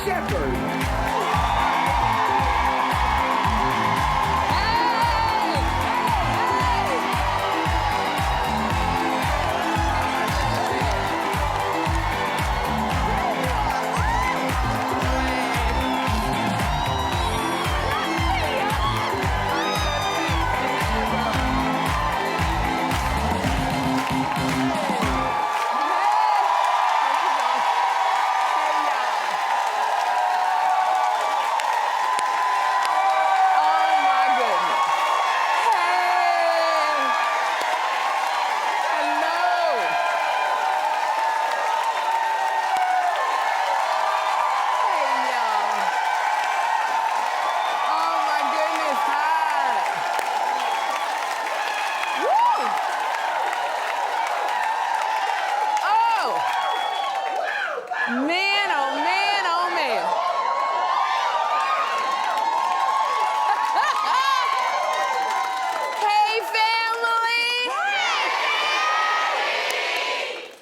Shepherd.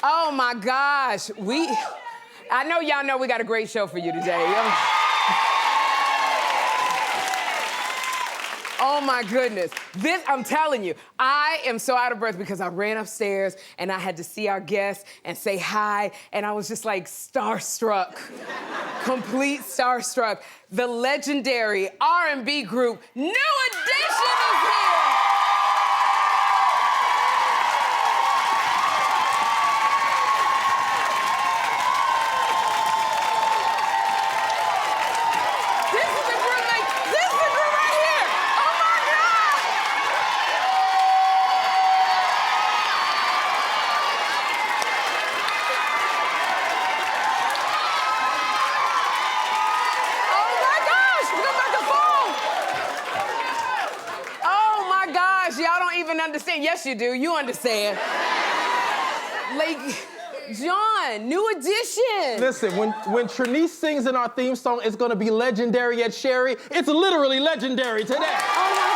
Oh my gosh, I know y'all know we got a great show for you today. Oh my goodness. I'm telling you, I am so out of breath because I ran upstairs and I had to see our guests and say hi, and I was just like starstruck, complete starstruck. The legendary R&B group, New Edition is here. Y'all don't even understand. Yes, you do. You understand. Like, John, New Edition. Listen, when Trinice sings in our theme song, it's gonna be legendary at Sherri. It's literally legendary today. Oh my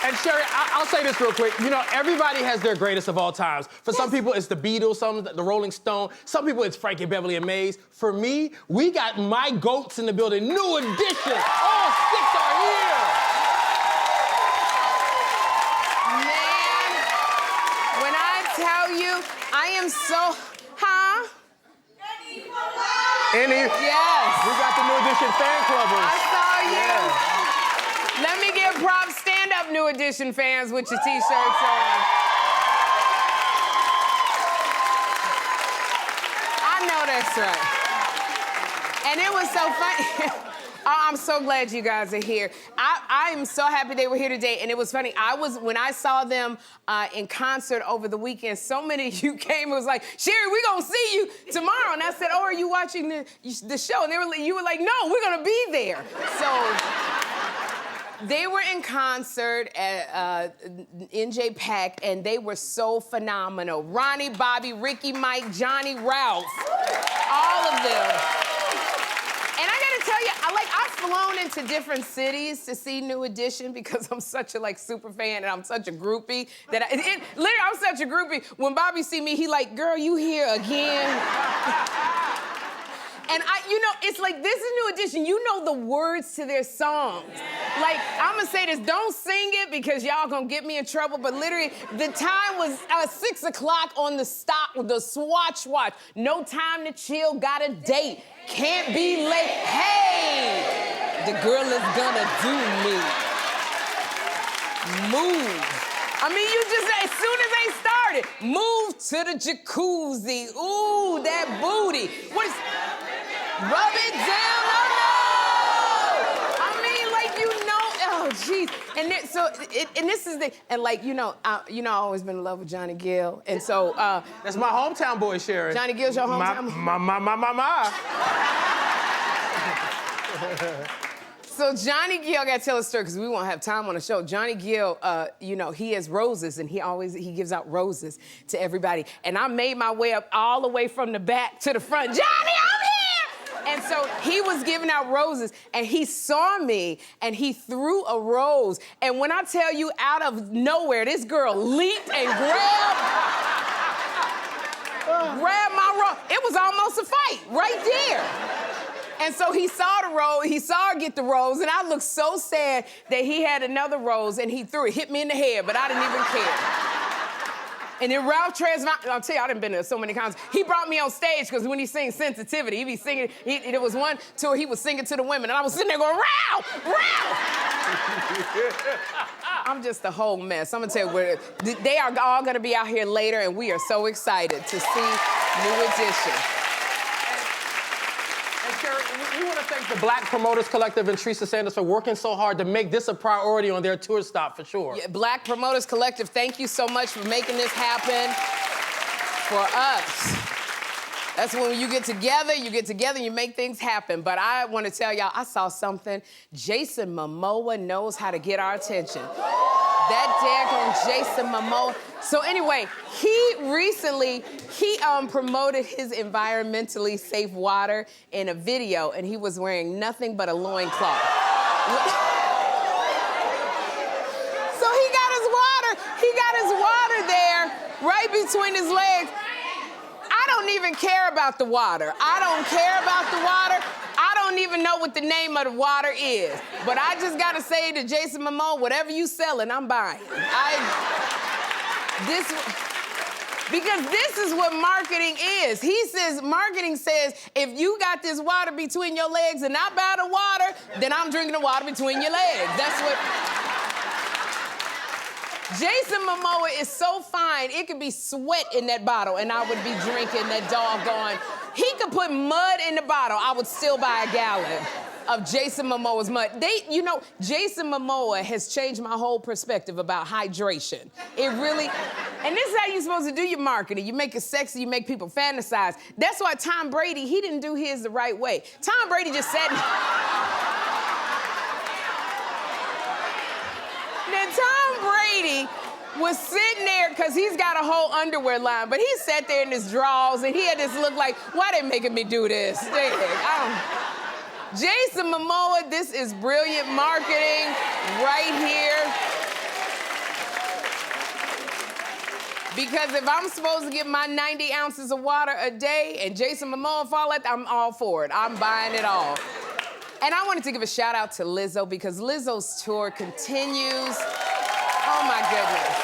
God. And Sherri, I'll say this real quick. You know, everybody has their greatest of all times. For some people, it's the Beatles, some the Rolling Stone. Some people, it's Frankie Beverly and Maze. For me, we got my goats in the building. New Edition. All 6 are here. Tell you, I am so, Yes. We got the New Edition fan clubbers. I saw you. Let me give props. Stand up, New Edition fans, with your t-shirts on. I know that's right. And it was so funny. I'm so glad you guys are here. I am so happy they were here today, and it was funny. When I saw them in concert over the weekend, so many of you came and was like, Sherri, we're gonna see you tomorrow. And I said, oh, are you watching the show? And you were like, no, we're gonna be there. So they were in concert at NJ Pack, and they were so phenomenal. Ronnie, Bobby, Ricky, Mike, Johnny, Ralph, all of them. And I gotta tell you, I've flown into different cities to see New Edition because I'm such a super fan and I'm such a groupie that literally I'm such a groupie. When Bobby see me, he like, girl, you here again? And it's like, this is New Edition. You know the words to their songs. Like, I'm gonna say this, don't sing it because y'all gonna get me in trouble, but literally, the time was 6 o'clock on the Swatch watch. No time to chill, got a date. Can't be late. Hey, the girl is gonna do me. Move. I mean, you just, as soon as they started, move to the jacuzzi. Ooh, that booty. What is, rub it down, I mean, oh, jeez. And this is the, and I've always been in love with Johnny Gill. And so, that's my hometown boy, Sherri. Johnny Gill's your hometown boy? My. So Johnny Gill, I gotta tell a story because we won't have time on the show. Johnny Gill, he has roses and he gives out roses to everybody. And I made my way up all the way from the back to the front. Johnny, I'm here! And so he was giving out roses and he saw me and he threw a rose. And when I tell you, out of nowhere, this girl leaped and grabbed my rose. It was almost a fight right there. And so he saw the rose, he saw her get the rose, and I looked so sad that he had another rose and he threw it, hit me in the head, but I didn't even care. And then Ralph Tresvant, I'll tell you, I done been there so many times. He brought me on stage because when he sings Sensitivity, he be singing, there was one tour he was singing to the women, and I was sitting there going, Ralph, Ralph! I'm just a whole mess. I'm gonna tell you, they are all gonna be out here later, and we are so excited to see New Edition. Sherri, we want to thank the Black Promoters Collective and Teresa Sanders for working so hard to make this a priority on their tour stop, for sure. Yeah, Black Promoters Collective, thank you so much for making this happen for us. That's when you get together, you make things happen. But I want to tell y'all, I saw something. Jason Momoa knows how to get our attention. That daggone Jason Momoa. So anyway, he recently promoted his environmentally safe water in a video, and he was wearing nothing but a loincloth. So he got his water there, right between his legs. I don't even care about the water. I don't care about the water. I don't even know what the name of the water is. But I just gotta say to Jason Momoa, whatever you selling, I'm buying. Because this is what marketing is. Marketing says, if you got this water between your legs and I buy the water, then I'm drinking the water between your legs. That's what... Jason Momoa is so fine, it could be sweat in that bottle and I would be drinking that doggone. He could put mud in the bottle, I would still buy a gallon of Jason Momoa's mud. Jason Momoa has changed my whole perspective about hydration. It really, and this is how you're supposed to do your marketing. You make it sexy, you make people fantasize. That's why Tom Brady, he didn't do his the right way. Tom Brady just sat... Now, Tom Brady was sitting there, because he's got a whole underwear line, but he sat there in his drawers, and he had this look like, why they making me do this? Jason Momoa, this is brilliant marketing right here. Because if I'm supposed to get my 90 ounces of water a day and Jason Momoa fall at, I'm all for it. I'm buying it all. And I wanted to give a shout out to Lizzo because Lizzo's tour continues. Oh my goodness.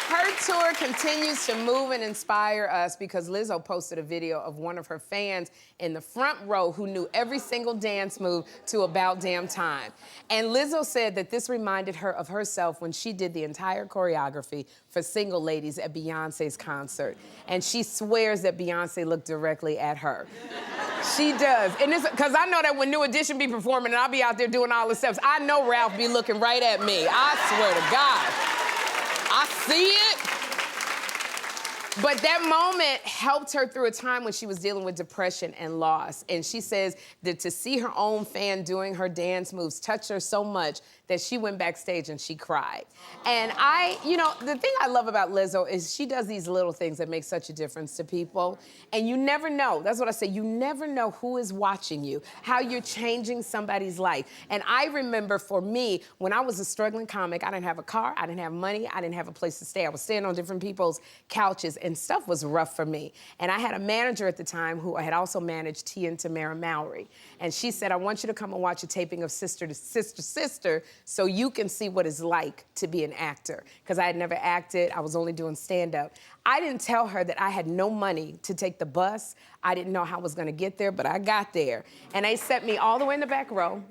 Her tour continues to move and inspire us because Lizzo posted a video of one of her fans in the front row who knew every single dance move to About Damn Time. And Lizzo said that this reminded her of herself when she did the entire choreography for Single Ladies at Beyonce's concert. And she swears that Beyonce looked directly at her. She does. And it's because I know that when New Edition be performing and I'll be out there doing all the steps, I know Ralph be looking right at me. I swear to God. I see it. But that moment helped her through a time when she was dealing with depression and loss. And she says that to see her own fan doing her dance moves touched her so much that she went backstage and she cried. And the thing I love about Lizzo is she does these little things that make such a difference to people. And you never know, that's what I say, you never know who is watching you, how you're changing somebody's life. And I remember for me, when I was a struggling comic, I didn't have a car, I didn't have money, I didn't have a place to stay. I was staying on different people's couches and stuff was rough for me. And I had a manager at the time who had also managed T and Tamara Mowry. And she said, I want you to come and watch a taping of Sister to Sister so you can see what it's like to be an actor. Because I had never acted, I was only doing stand-up. I didn't tell her that I had no money to take the bus. I didn't know how I was gonna get there, but I got there. And they set me all the way in the back row.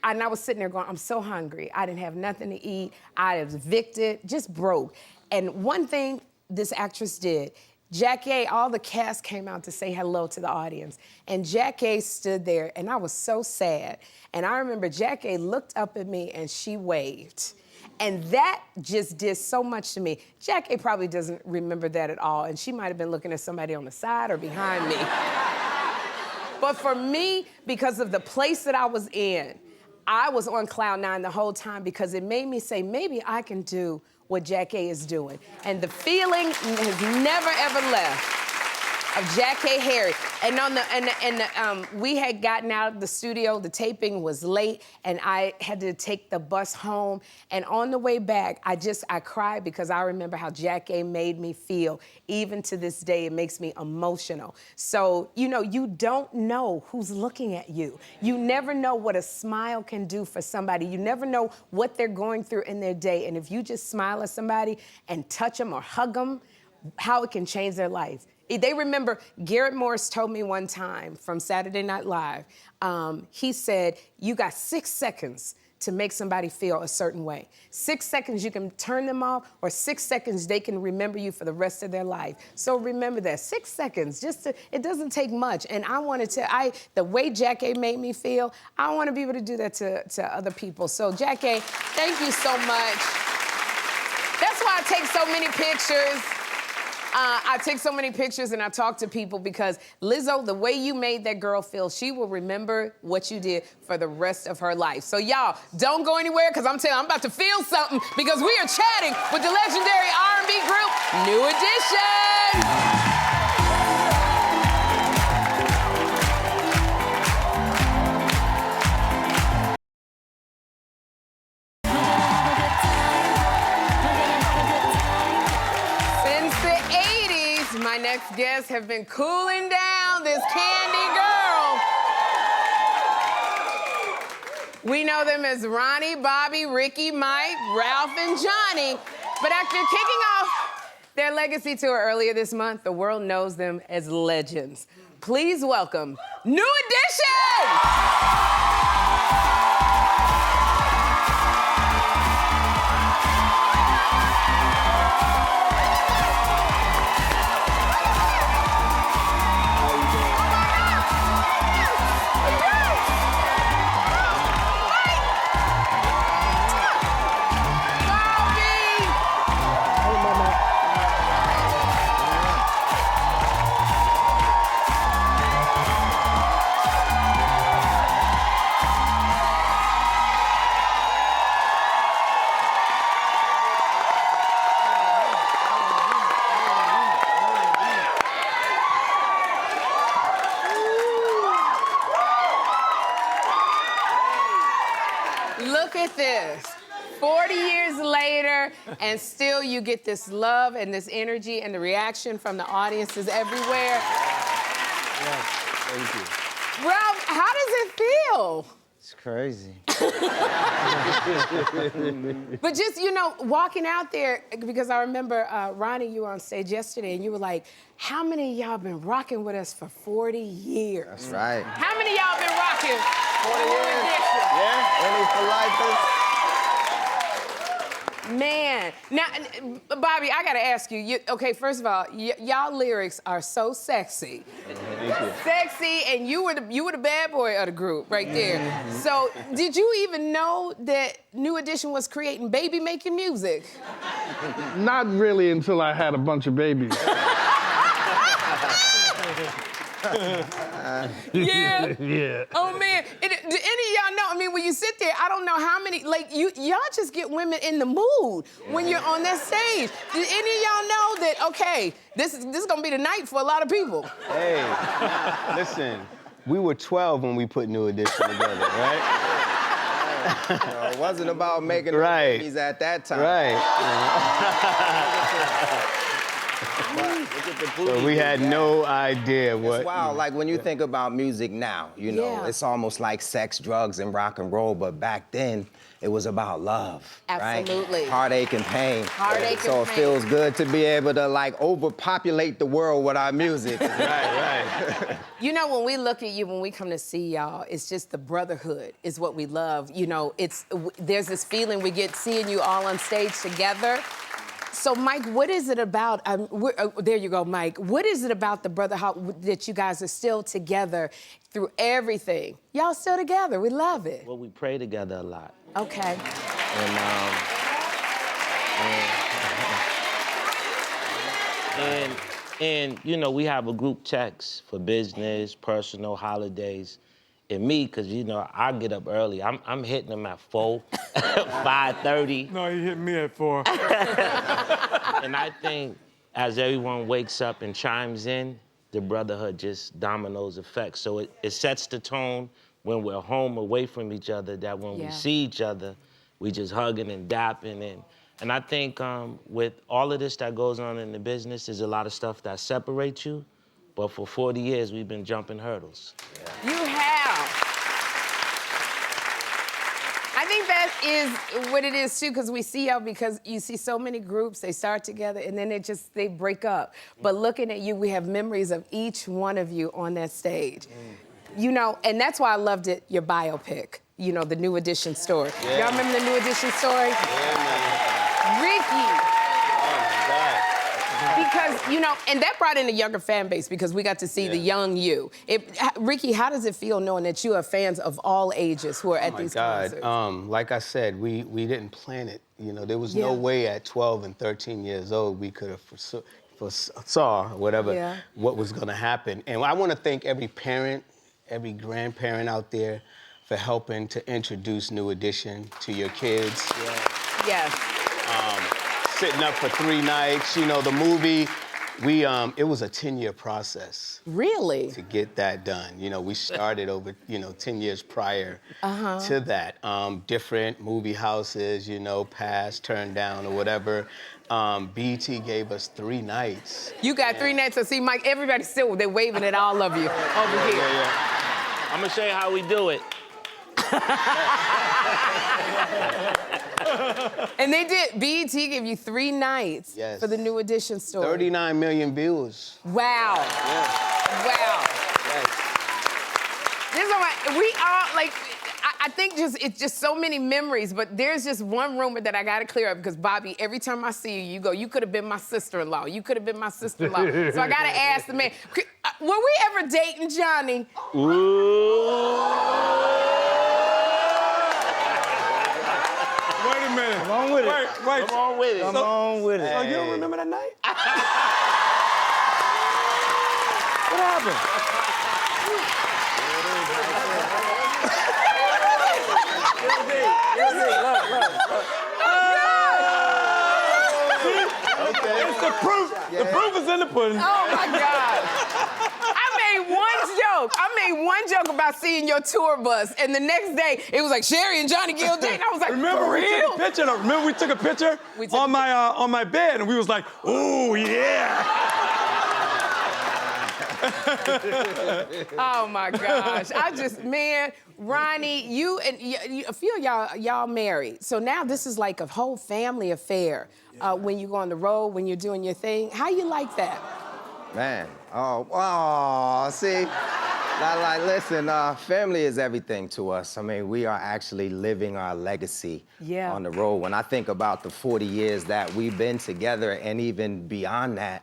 And I was sitting there going, I'm so hungry. I didn't have nothing to eat. I was evicted, just broke. And one thing this actress did, Jackie, all the cast came out to say hello to the audience. And Jackie stood there, and I was so sad. And I remember Jackie looked up at me, and she waved. And that just did so much to me. Jackie probably doesn't remember that at all, and she might have been looking at somebody on the side or behind me. But for me, because of the place that I was in, I was on cloud nine the whole time because it made me say, maybe I can do what Jackie is doing. And the feeling has never, ever left. of Jack A. Harry. And we had gotten out of the studio, the taping was late, and I had to take the bus home. And on the way back, I cried because I remember how Jack A. made me feel. Even to this day, it makes me emotional. So, you know, you don't know who's looking at you. You never know what a smile can do for somebody. You never know what they're going through in their day. And if you just smile at somebody and touch them or hug them, how it can change their life. They remember, Garrett Morris told me one time from Saturday Night Live, he said, you got 6 seconds to make somebody feel a certain way. 6 seconds you can turn them off, or 6 seconds they can remember you for the rest of their life. So remember that, 6 seconds, it doesn't take much. And I wanted to, the way Jack A made me feel, I want to be able to do that to other people. So Jack A, thank you so much. That's why I take so many pictures. I take so many pictures and I talk to people because, Lizzo, the way you made that girl feel, she will remember what you did for the rest of her life. So y'all, don't go anywhere because I'm telling you, I'm about to feel something because we are chatting with the legendary R&B group, New Edition. My next guests have been cooling down this candy girl. We know them as Ronnie, Bobby, Ricky, Mike, Ralph, and Johnny. But after kicking off their legacy tour earlier this month, the world knows them as legends. Please welcome New Edition! Look at this. 40 years later, and still you get this love and this energy and the reaction from the audiences everywhere. Yes, thank you. Ralph, how does it feel? It's crazy. But just, you know, walking out there, because I remember, Ronnie, you were on stage yesterday, and you were like, how many of y'all been rocking with us for 40 years? That's right. How many of y'all been rocking 40 New years. Edition? Yeah, only for lifers. Man, now, Bobby, I gotta ask you, okay, first of all, y'all lyrics are so sexy. Thank you. Sexy, and you were the bad boy of the group right there. So, did you even know that New Edition was creating baby-making music? Not really until I had a bunch of babies. Yeah. Yeah. Oh man, do any of y'all know? I mean, when you sit there, I don't know how many. Like y'all just get women in the mood when you're on that stage. Did any of y'all know that? Okay, this is gonna be the night for a lot of people. Hey, listen, we were 12 when we put New Edition together, right? It wasn't about making Right. babies at that time. Right. So we had no idea what. It's wild, like when you think about music now, you know, Yeah. it's almost like sex, drugs, and rock and roll, but back then, it was about love, Absolutely. right? Heartache and pain. Heartache so and it pain. feels good to be able to like overpopulate the world with our music. Right. You know, when we look at you, when we come to see y'all, it's just the brotherhood is what we love. You know, there's this feeling we get seeing you all on stage together. So, Mike, what is it about, there you go, Mike. What is it about the brotherhood that you guys are still together through everything? Y'all still together, we love it. Well, we pray together a lot. Okay. And you know, we have a group text for business, personal, holidays. And me, because, you know, I get up early. I'm hitting them at 4, 5:30. No, he hit me at 4. And I think as everyone wakes up and chimes in, the brotherhood just dominoes effect. So it sets the tone when we're home away from each other, that when we see each other, we just hugging and dapping. And I think with all of this that goes on in the business, there's a lot of stuff that separates you, but for 40 years, we've been jumping hurdles. You have. I think that is what it is too, because we see y'all, because you see so many groups, they start together and then they break up. But looking at you, we have memories of each one of you on that stage. You know, and that's why I loved it, your biopic, you know, the New Edition story. Yeah. Y'all remember the New Edition story? Yeah, man. Ricky. Oh, my God. Because, you know, and that brought in a younger fan base because we got to see the young you. Ricky, how does it feel knowing that you have fans of all ages who are at these concerts? Like I said, we didn't plan it. You know, there was no way at 12 and 13 years old we could have foresaw whatever what was going to happen. And I want to thank every parent, every grandparent out there for helping to introduce New Edition to your kids. Yes. Sitting up for 3 nights, you know, the movie, it was a 10-year process. Really? To get that done. You know, we started over, 10 years prior to that. Different movie houses, passed, turned down, or whatever. BET gave us 3 nights. You got 3 nights, so see, Mike, everybody's still, they're waving at all of you over here. I'm gonna show you how we do it. And they did, BET gave you 3 nights for the New Edition story. 39 million views. Wow. Wow. This is what we all, like, I think it's just so many memories, but there's just one rumor that I gotta clear up, because Bobby, every time I see you, you go, you could have been my sister-in-law. You could have been my sister-in-law. So I gotta ask the man, were we ever dating, Johnny? Wait a minute. Come on with it. Wait. Come on with it. Come on with it. So you don't remember that night? What happened? It's the proof. The proof is in the pudding. Oh my God. I made one joke about seeing your tour bus, and the next day it was like Sherri and Johnny Gill dating. I was like, Remember for we real? took a picture? Remember we took a picture on my bed, and we was like, ooh yeah. Oh my gosh. Man, Ronnie, you and a few of y'all married. So now this is like a whole family affair. When you go on the road, when you're doing your thing. How you like that? Man, see? Listen, family is everything to us. I mean, we are actually living our legacy on the road. When I think about the 40 years that we've been together, and even beyond that,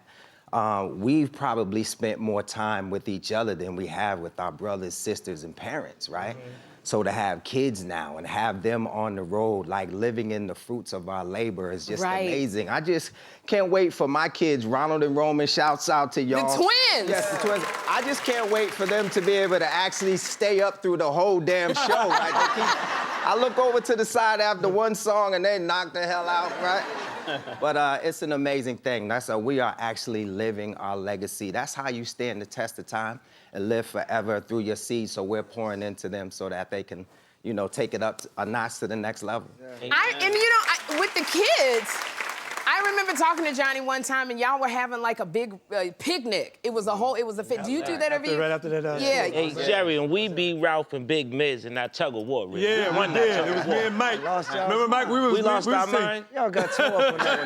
we've probably spent more time with each other than we have with our brothers, sisters, and parents, right? So to have kids now and have them on the road, like living in the fruits of our labor is just amazing. I just can't wait for my kids, Ronald and Roman, shouts out to y'all. The twins! Yes, the twins. I just can't wait for them to be able to actually stay up through the whole damn show. I look over to the side after one song and they knock the hell out, right? But it's an amazing thing. We are actually living our legacy. That's how you stand the test of time and live forever through your seeds. So we're pouring into them so that they can, take it up a notch to the next level. With the kids, I remember talking to Johnny one time, and y'all were having like a big picnic. It was a fit. Do you do that every year? Right after that. Yeah. Hey, Sherri, and we beat Ralph and Big Miz in that tug of war race. Yeah, we did. It was me and Mike. Remember, Mike? We lost our mind. Y'all got tore up on that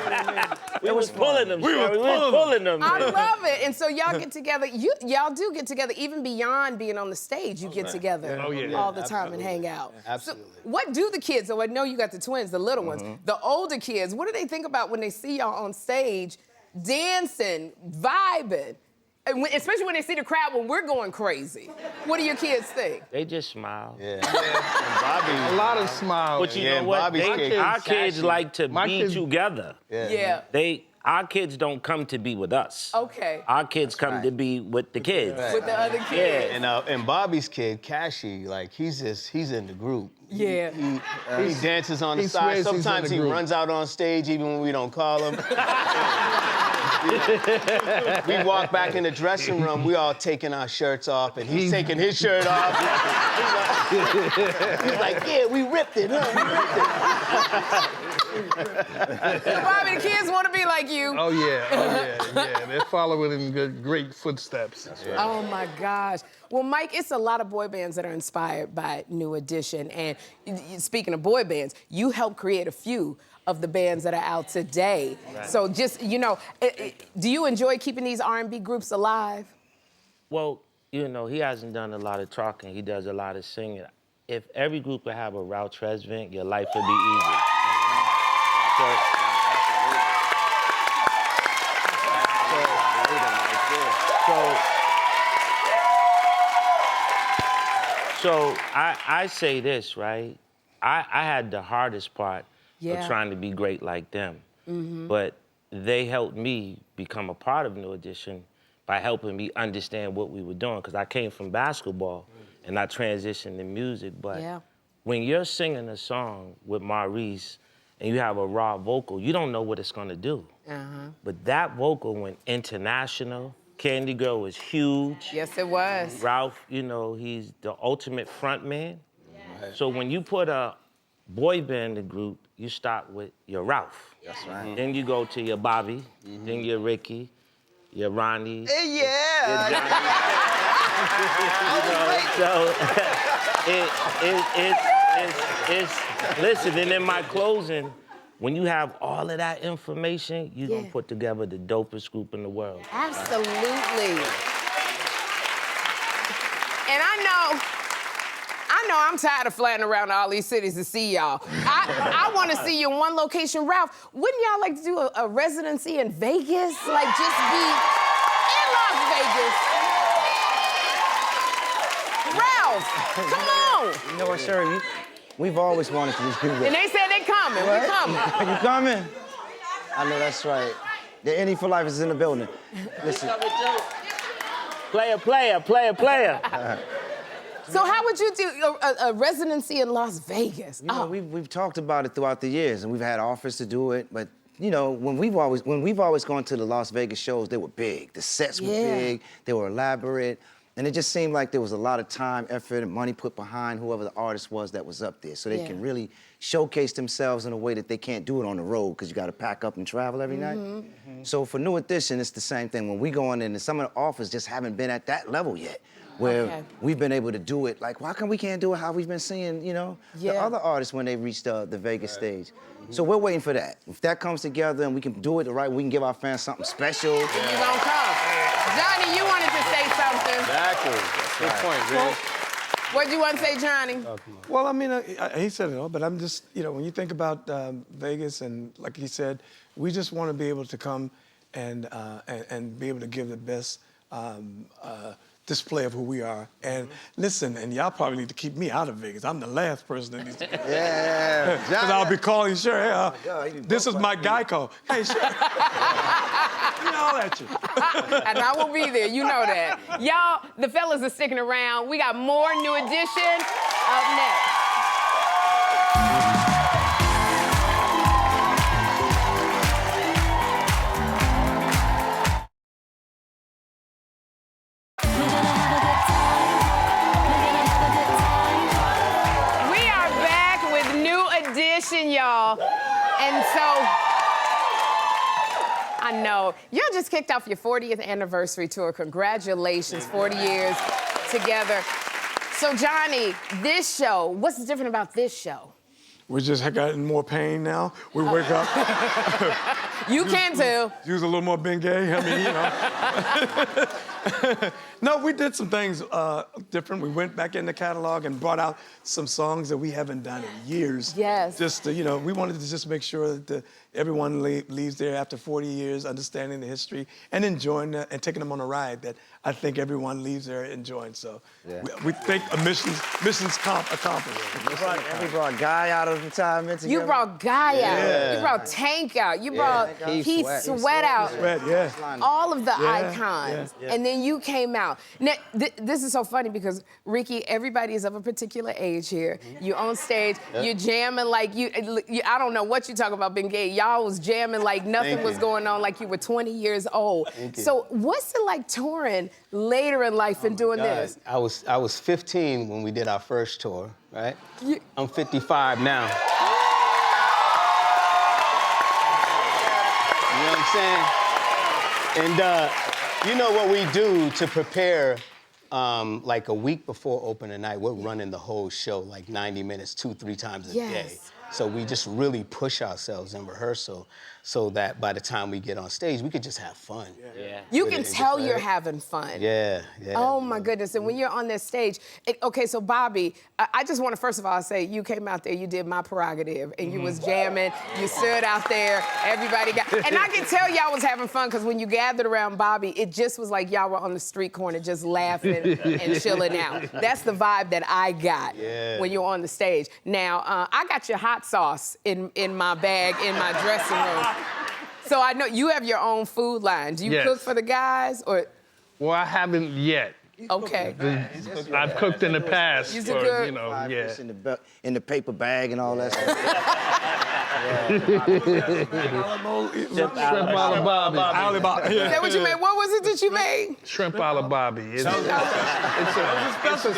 one, man. We was pulling them, We Sherri. was We was pulling them. I love it. And so y'all get together. Y'all do get together, even beyond being on the stage. You get together all the time and hang out. Absolutely. So what do the kids, I know you got the twins, the little ones, the older kids, what do they think about when they see y'all on stage dancing, vibing? And especially when they see the crowd when we're going crazy. What do your kids think? They just smile. Yeah. And A lot of smiles. But you know what? Bobby's Our kids like to be kids- together. Yeah. our kids don't come to be with us. Okay. Our kids come to be with the kids. With the other kids. And Bobby's kid, Kashi, like he's in the group. Yeah. He dances on the he side. swears he's in Sometimes the he group. runs out on stage even when we don't call him. We walk back in the dressing room, we all taking our shirts off, and he's taking his shirt off. He's like, yeah, we ripped it, huh? Bobby, the kids want to be like you. Oh yeah. They're following in great footsteps. That's right. Oh my gosh. Well, Mike, it's a lot of boy bands that are inspired by New Edition. And speaking of boy bands, you helped create a few of the bands that are out today. Right. So just, you know, do you enjoy keeping these R&B groups alive? Well, you know, he hasn't done a lot of talking. He does a lot of singing. If every group would have a Ralph Tresvant, your life would be easy. So I say this, right? I had the hardest part of trying to be great like them. But they helped me become a part of New Edition by helping me understand what we were doing, because I came from basketball and I transitioned to music. But when you're singing a song with Maurice and you have a raw vocal, you don't know what it's gonna do. But that vocal went international. Candy Girl was huge. Yes, it was. Ralph, you know, he's the ultimate front man. So when you put a boy band in the group, you start with your Ralph. That's right. Then you go to your Bobby, then your Ricky, your Ronnie. Yeah. Listen, and in my closing, when you have all of that information, you're gonna put together the dopest group in the world. Absolutely. And I know I'm tired of flying around all these cities to see y'all. I want to see you in one location. Ralph, wouldn't y'all like to do a residency in Vegas? Like just be in Las Vegas. Ralph, come on. You know what, Sherri? We've always wanted to do this. And they said they coming. What? We coming. You coming? I know that's right. The Indie for Life is in the building. Listen. Player. So how would you do a residency in Las Vegas? You know, we've talked about it throughout the years, and we've had offers to do it, but you know, when we've always gone to the Las Vegas shows, they were big. The sets were big, they were elaborate, and it just seemed like there was a lot of time, effort, and money put behind whoever the artist was that was up there, so they can really showcase themselves in a way that they can't do it on the road, because you got to pack up and travel every night. So for New Edition, it's the same thing. When we go in, and some of the offers just haven't been at that level yet, where we've been able to do it. Like, why come we can't do it how we've been seeing, you know, the other artists when they reach the Vegas stage? So we're waiting for that. If that comes together and we can do it right, we can give our fans something special. You gonna come. Johnny, you wanted to say something. Exactly. Good point, man. What'd you want to say, Johnny? Well, I mean, he said it all, but I'm just, you know, when you think about Vegas, and like he said, we just want to be able to come and be able to give the best display of who we are. And listen, and y'all probably need to keep me out of Vegas. I'm the last person that needs to. Because I'll be calling Sherri. This is my Geico. Hey, Sherri. You know at you. And I will be there, you know that. Y'all, the fellas are sticking around. We got more New Edition up next. Y'all. And so, I know, y'all just kicked off your 40th anniversary tour. Congratulations, 40 years together. So, Johnny, this show, what's different about this show? We just gotten more pain now. We wake up. You can too. Use a little more Bengay. I mean, you know. No, we did some things different. We went back in the catalog and brought out some songs that we haven't done in years. Yes. Just to, you know, we wanted to just make sure that everyone leaves there after 40 years, understanding the history and enjoying and taking them on a ride that I think everyone leaves there enjoying. So we think a mission's accomplished. We brought Guy out of retirement together. You brought Guy out. You brought Tank out. You brought Keith Sweat out. All of the icons. And then you came out. Now, this is so funny because, Ricky, everybody is of a particular age here. You on stage, you're jamming like you, I don't know what you talk about being gay. Y'all was jamming like nothing was going on, like you were 20 years old. So what's it like touring later in life and doing this? I was 15 when we did our first tour, right? I'm 55 now. You know what I'm saying? And you know what we do to prepare, like a week before opening night, we're running the whole show like 90 minutes, 2-3 times a day. So we just really push ourselves in rehearsal so that by the time we get on stage, we could just have fun. You can tell you're having fun. Oh my goodness, and when you're on that stage, okay, so Bobby, I just want to first of all say, you came out there, you did My Prerogative, and you was jamming, you stood out there, everybody got, and I can tell y'all was having fun, because when you gathered around Bobby, it just was like y'all were on the street corner just laughing and chilling out. That's the vibe that I got when you're on the stage. Now, I got your hot sauce in my bag, in my dressing room. So I know you have your own food line. Do you cook for the guys, or? Well, I haven't yet. Okay. I've cooked in the past. You good? You know, in the paper bag and all that stuff. Shrimp a la Bobby. Is that what you made? What was it that you made? Shrimp a la Bobby. It's a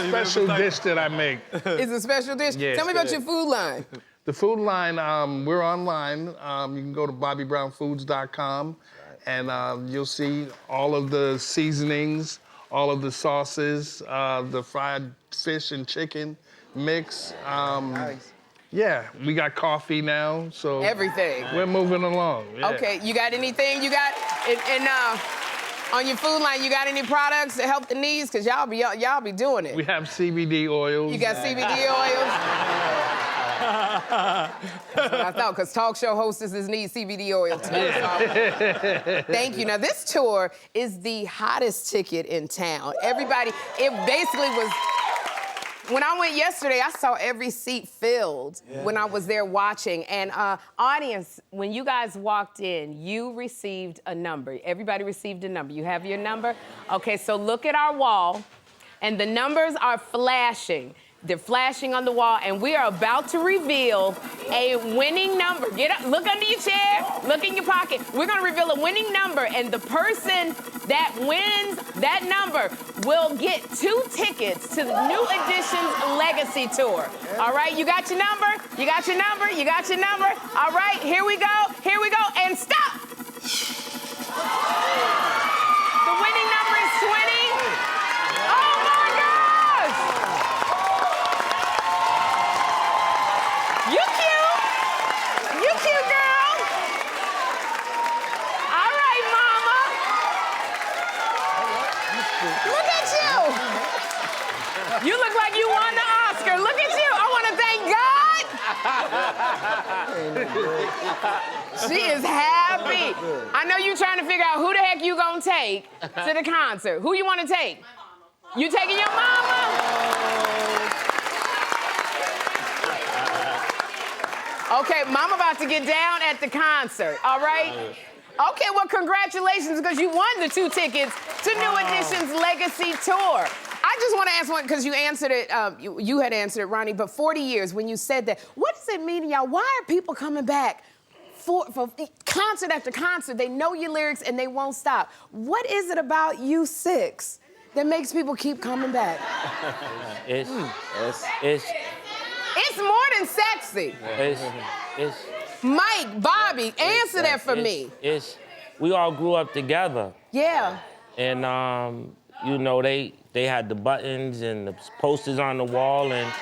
special dish that I make. It's a special dish? Yeah. Tell me about your food line. The food line, we're online. You can go to BobbyBrownFoods.com, and you'll see all of the seasonings, all of the sauces, the fried fish and chicken mix. Yeah, we got coffee now, so everything. We're moving along. Okay, you got anything? You got on your food line? You got any products to help the needs? Cause y'all be doing it. We have CBD oils. You got CBD oils. That's what I thought, because talk show hostesses need CBD oil too. So. Thank you. Now, this tour is the hottest ticket in town. Everybody, it basically was, when I went yesterday, I saw every seat filled when I was there watching. And audience, when you guys walked in, you received a number. Everybody received a number. You have your number? Okay, so look at our wall, and the numbers are flashing. They're flashing on the wall, and we are about to reveal a winning number. Get up, look under your chair, look in your pocket. We're gonna reveal a winning number, and the person that wins that number will get 2 tickets to the New Editions Legacy Tour. All right, you got your number? You got your number? You got your number? All right, here we go, and stop! The winning number is 20. Oh my gosh! You cute girl. All right, mama. Look at you. You look like you won the Oscar. Look at you. I want to thank God. She is happy. I know you're trying to figure out who the heck you gonna take to the concert. Who you want to take? You taking your mama? Okay, Mama about to get down at the concert, all right? Okay, well, congratulations, because you won the 2 tickets to New Editions Legacy Tour. I just want to ask one, because you answered it, you had answered it, Ronnie, but 40 years, when you said that, what does it mean to y'all? Why are people coming back for concert after concert? They know your lyrics and they won't stop. What is it about you 6 that makes people keep coming back? It's more than sexy. Mike, Bobby, answer that for me. We all grew up together. Yeah. And you know, they had the buttons and the posters on the wall, and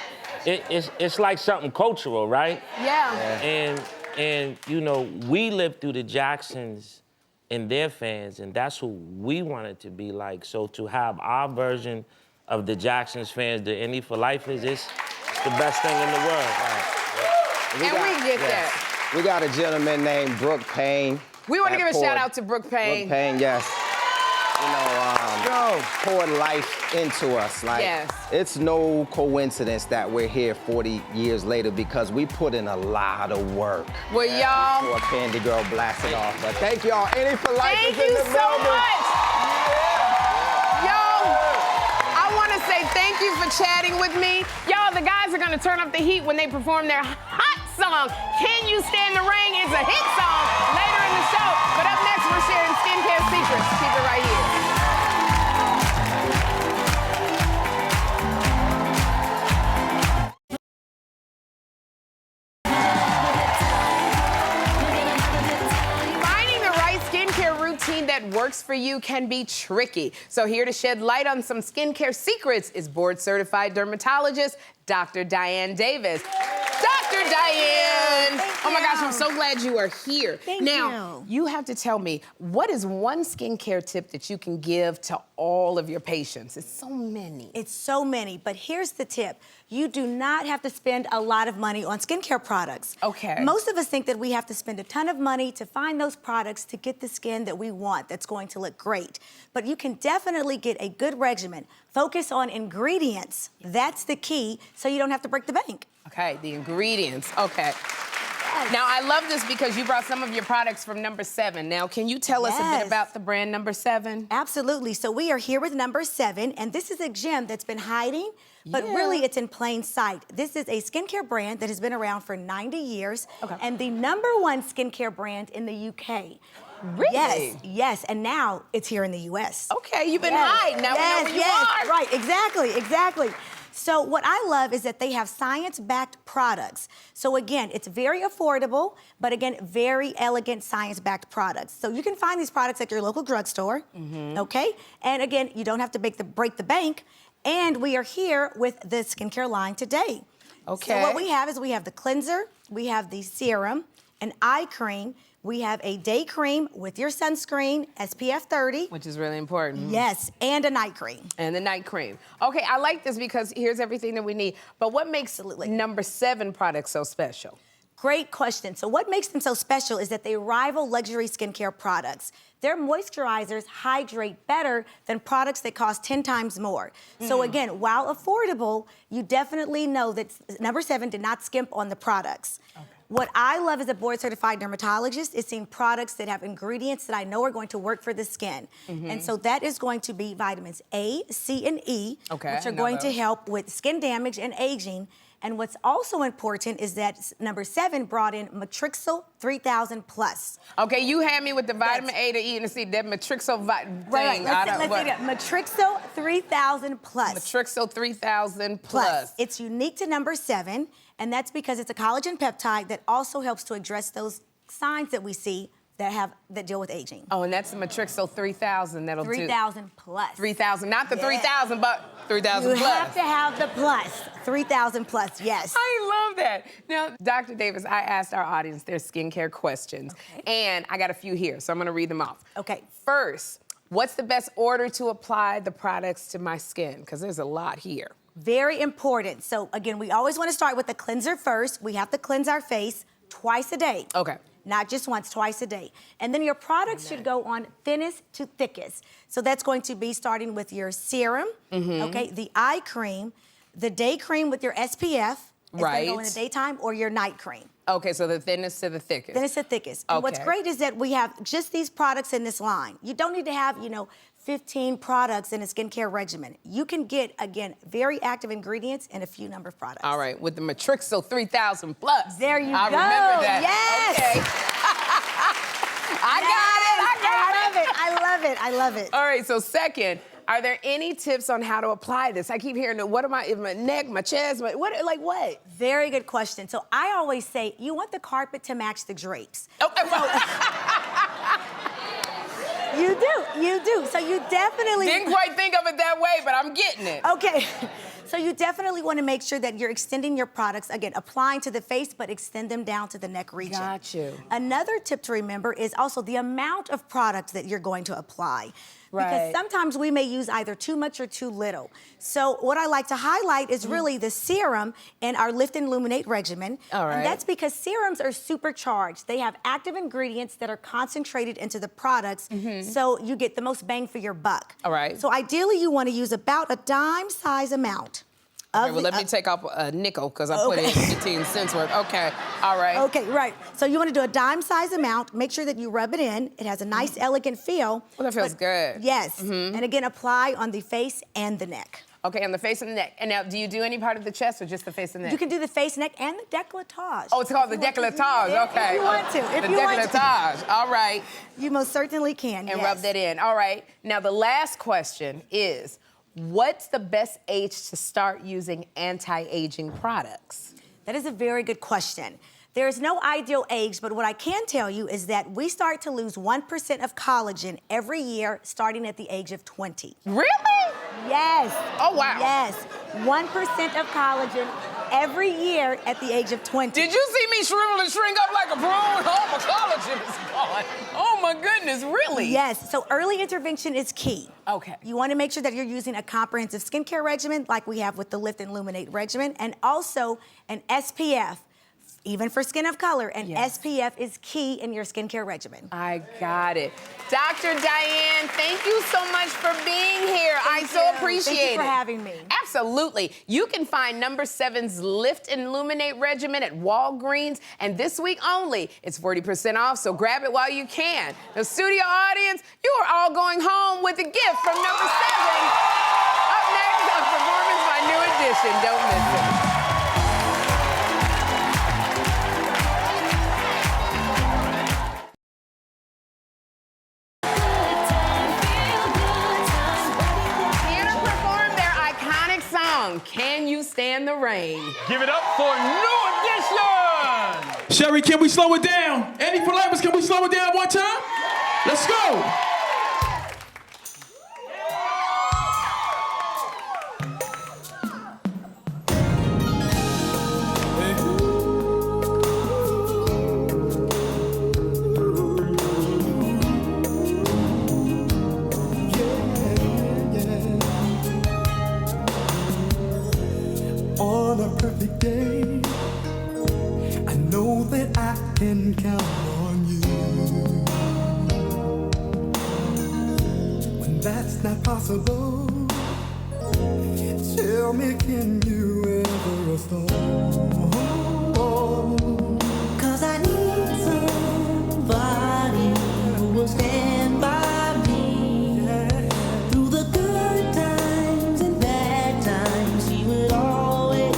it's like something cultural, right? Yeah. And you know, we lived through the Jacksons and their fans, and that's who we wanted to be like. So to have our version of the Jacksons fans, the Indie for Lifers, it's the best thing in the world. And we get that. We got a gentleman named Brooke Payne. We want to that give a poured- shout out to Brooke Payne. Brooke Payne, yes. You know, poured life into us. Like, Yes. it's no coincidence that we're here 40 years later because we put in a lot of work. Well, y'all. Poor Candy Girl blasted off. But thank y'all. Any for life Thank is in you the so building. much. Y'all, I want to say thank you for chatting with me. Y'all, the guys are going to turn up the heat when they perform their hot song, Can You Stand the Rain? It's a hit song later in the show. But up next, we're sharing skincare secrets. Keep it right here. Finding the right skincare routine that works for you can be tricky. So here to shed light on some skincare secrets is board-certified dermatologist, Dr. DiAnne Davis. Dr. DiAnne! Oh my gosh, I'm so glad you are here. Now, you have to tell me, what is one skincare tip that you can give to all of your patients? It's so many. It's so many, but here's the tip. You do not have to spend a lot of money on skincare products. Okay. Most of us think that we have to spend a ton of money to find those products to get the skin that we want that's going to look great. But you can definitely get a good regimen. Focus on ingredients. That's the key, so you don't have to break the bank. Okay, the ingredients. Okay. Now, I love this because you brought some of your products from Number 7. Now, can you tell us a bit about the brand Number 7? Absolutely. So we are here with Number 7, and this is a gem that's been hiding, but really it's in plain sight. This is a skincare brand that has been around for 90 years, and the #1 skincare brand in the UK. Really? Yes, yes, and now it's here in the US. Okay, you've been hiding. Now we know where you are. Right, exactly. So what I love is that they have science-backed products. So again, it's very affordable, but again, very elegant science-backed products. So you can find these products at your local drugstore, okay? And again, you don't have to break the bank. And we are here with the skincare line today. Okay. So what we have is we have the cleanser, we have the serum, an eye cream, we have a day cream with your sunscreen, SPF 30. Which is really important. Yes, and a night cream. And the night cream. Okay, I like this because here's everything that we need. But what makes Number 7 products so special? Great question. So what makes them so special is that they rival luxury skincare products. Their moisturizers hydrate better than products that cost 10 times more. So again, while affordable, you definitely know that Number 7 did not skimp on the products. What I love as a board-certified dermatologist is seeing products that have ingredients that I know are going to work for the skin. And so that is going to be vitamins A, C, and E, which are going to help with skin damage and aging. And what's also important is that Number 7 brought in Matrixyl 3000 plus. Okay, you had me with the vitamin A, the E, and the C. That Matrixyl thing. Right. Let's do that. Matrixyl 3000 plus. Matrixyl 3000 plus. It's unique to Number 7, and that's because it's a collagen peptide that also helps to address those signs that we see that deal with aging. Oh, and that's the Matrixyl 3000 that'll 3000 plus. 3000, not the 3000, but 3000 plus. You have to have the plus. 3000 plus, yes. I love that. Now, Dr. Davis, I asked our audience their skincare questions, and I got a few here, so I'm gonna read them off. Okay. First, what's the best order to apply the products to my skin? Because there's a lot here. Very important. So again, we always want to start with the cleanser first. We have to cleanse our face twice a day. Okay. Not just once, twice a day. And then your products should go on thinnest to thickest. So that's going to be starting with your serum, okay, the eye cream, the day cream with your SPF. It's gonna go in the daytime, or your night cream. Okay, so the thinnest to the thickest. Thinnest to thickest. And what's great is that we have just these products in this line. You don't need to have, 15 products in a skincare regimen. You can get, again, very active ingredients in a few number of products. All right, with the Matrixyl 3000 plus. There you go. I remember that. Yes. Okay. I love it. All right, so second, are there any tips on how to apply this? I keep hearing, what am I, in my neck, my chest, what? Very good question. So I always say, you want the carpet to match the drapes. You do. So you definitely... Didn't quite think of it that way, but I'm getting it. Okay. So you definitely want to make sure that you're extending your products, again, applying to the face, but extend them down to the neck region. Got you. Another tip to remember is also the amount of product that you're going to apply. Because sometimes we may use either too much or too little. So what I like to highlight is really the serum in our Lift and Illuminate regimen. All right. And that's because serums are supercharged. They have active ingredients that are concentrated into the products, so you get the most bang for your buck. All right. So ideally, you want to use about a dime-size amount. Okay, well, let me take off a nickel because I put in 15 cents worth. Okay, all right. Okay, right. So you want to do a dime-size amount. Make sure that you rub it in. It has a nice, elegant feel. Well, that feels good. Yes. And again, apply on the face and the neck. Okay, on the face and the neck. And now, do you do any part of the chest or just the face and neck? You can do the face, neck, and the décolletage. Oh, it's called the décolletage. Okay. If you want to. The décolletage. All right. You most certainly can. And rub that in. All right. Now, the last question is, what's the best age to start using anti-aging products? That is a very good question. There is no ideal age, but what I can tell you is that we start to lose 1% of collagen every year, starting at the age of 20. Really? Yes. Oh, wow. Yes. 1% of collagen every year at the age of 20. Did you see me shrivel and shrink up like a prune? Oh, my collagen is gone. Oh, my goodness, really? Yes, so early intervention is key. Okay. You want to make sure that you're using a comprehensive skincare regimen like we have with the Lift and Illuminate regimen, and also an SPF. Even for skin of color, and SPF is key in your skincare regimen. I got it. Dr. DiAnne, thank you so much for being here. I so appreciate it. Thank you for having me. Absolutely. You can find number 7's Lift and Illuminate regimen at Walgreens, and this week only, it's 40% off, so grab it while you can. The studio audience, you are all going home with a gift from number 7. Up next, a performance by New Edition. Don't miss it. Can You Stand the Rain? Give it up for New Edition! Sherri, can we slow it down? Any politeness, can we slow it down one time? Let's go! On a perfect day, I know that I can count on you. When that's not possible, tell me, can you ever restore? 'Cause I need somebody who will stand by me through the good times and bad times. He would always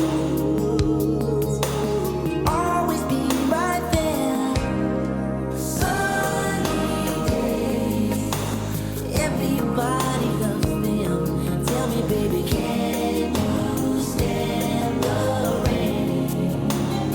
be right there. Sunny days, everybody loves them. Tell me, baby, can you stand the rain?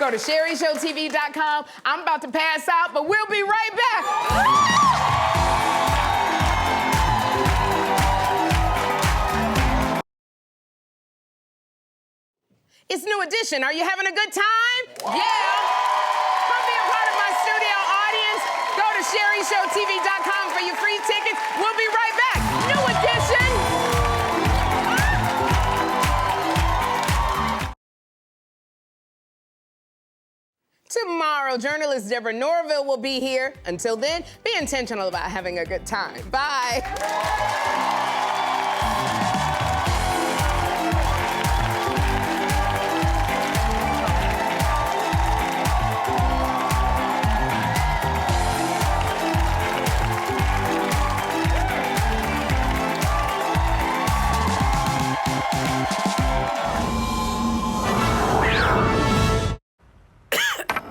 Go to SherriShowTV.com. I'm about to pass out, but we'll be right back. It's New Edition. Are you having a good time? Yeah. Come be a part of my studio audience. Go to SherriShowTV.com for your free tickets. We'll be right back. New Edition. Tomorrow, journalist Deborah Norville will be here. Until then, be intentional about having a good time. Bye.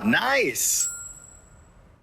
Nice.